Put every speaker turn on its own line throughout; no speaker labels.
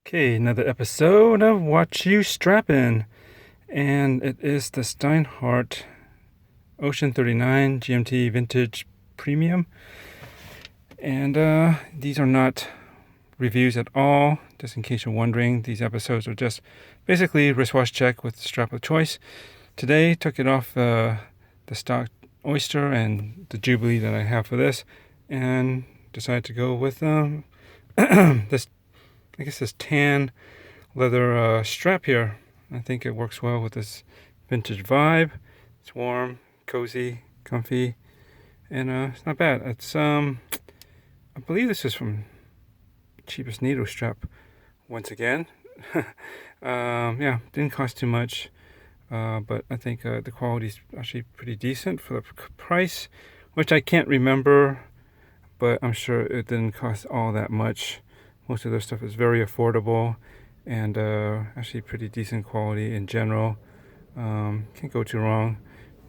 Okay, another episode of Watch You Strappin', and it is the Steinhart Ocean 39 GMT Vintage Premium. And these are not reviews at all, just in case you're wondering. These episodes are just basically wristwatch check with the strap of choice. Today, took it off the stock Oyster and the Jubilee that I have for this, and decided to go with this, I guess, this tan leather strap here. I think it works well with this vintage vibe. It's warm, cozy, comfy, and it's not bad. It's I believe this is from Cheapest Needle Strap once again. Yeah, didn't cost too much, but I think the quality is actually pretty decent for the price, which I can't remember, but I'm sure it didn't cost all that much. Most of their stuff is very affordable and actually pretty decent quality in general. Can't go too wrong,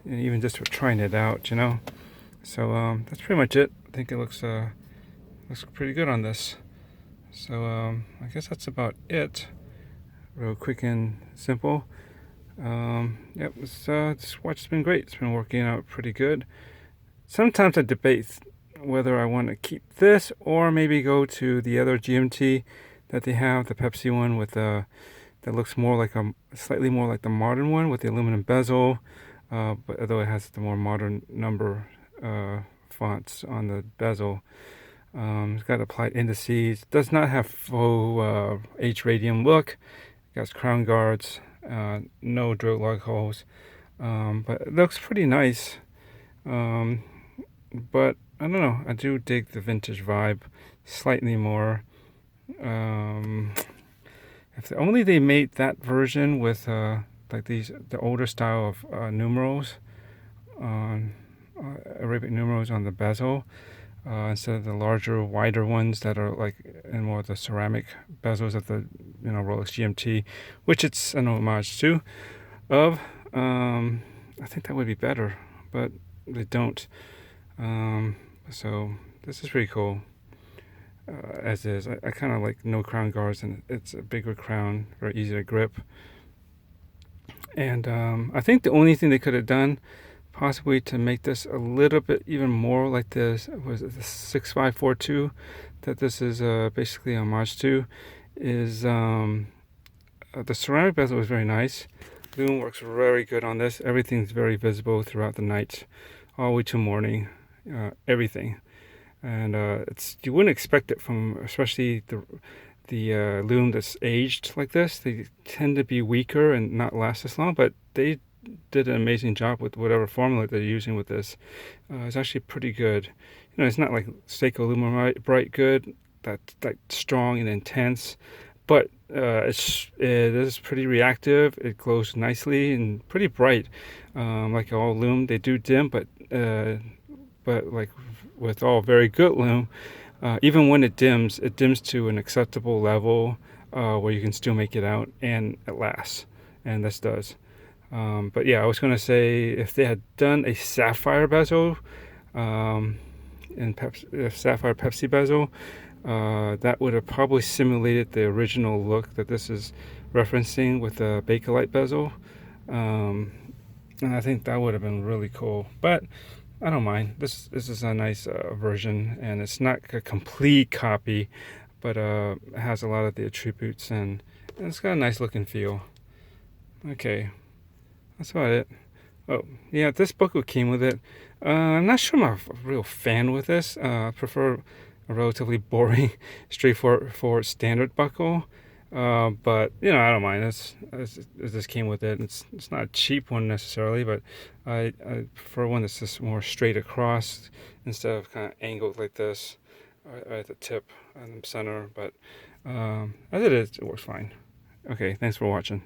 and even just for trying it out, you know. So that's pretty much it. I think it looks pretty good on this. So I guess that's about it. Real quick and simple. Yep, this watch has been great. It's been working out pretty good. Sometimes I debate whether I want to keep this or maybe go to the other GMT that they have, the Pepsi one with that looks more like slightly more like the modern one with the aluminum bezel, but although it has the more modern number fonts on the bezel. It's got applied indices. Does not have full H radium look. It got crown guards, no drill lug holes, but it looks pretty nice. But I don't know. I do dig the vintage vibe slightly more. If only they made that version with like the older style of numerals on Arabic numerals on the bezel, instead of the larger, wider ones that are like in more of the ceramic bezels of the Rolex GMT, which it's an homage to. I think that would be better, but they don't. So this is pretty cool. As is, I kind of like no crown guards, and it's a bigger crown, very easy to grip. And I think the only thing they could have done, possibly to make this a little bit even more like this, was the 6542 that this is basically a homage to, is the ceramic bezel was very nice. Lume works very good on this. Everything's very visible throughout the night, all the way to morning. Everything. And you wouldn't expect it from, especially the loom that's aged like this. They tend to be weaker and not last as long, but they did an amazing job with whatever formula they're using with this. It's actually pretty good. It's not like Seiko Lumen Bright good, that's like strong and intense, but it is pretty reactive. It glows nicely and pretty bright. Like all loom, they do dim, but like with all very good loom, even when it dims to an acceptable level where you can still make it out and it lasts, and this does. But yeah, I was going to say, if they had done a sapphire bezel, sapphire Pepsi bezel, that would have probably simulated the original look that this is referencing with the Bakelite bezel, and I think that would have been really cool. But I don't mind. This is a nice version, and it's not a complete copy, but it has a lot of the attributes, and it's got a nice look and feel. Okay, that's about it. Oh, yeah, this buckle came with it. I'm not sure I'm a real fan with this. I prefer a relatively boring, straightforward standard buckle. But I don't mind. This came with it. It's not a cheap one necessarily, but I prefer one that's just more straight across instead of kind of angled like this at the tip and the center. But as it is, it works fine. Okay, thanks for watching.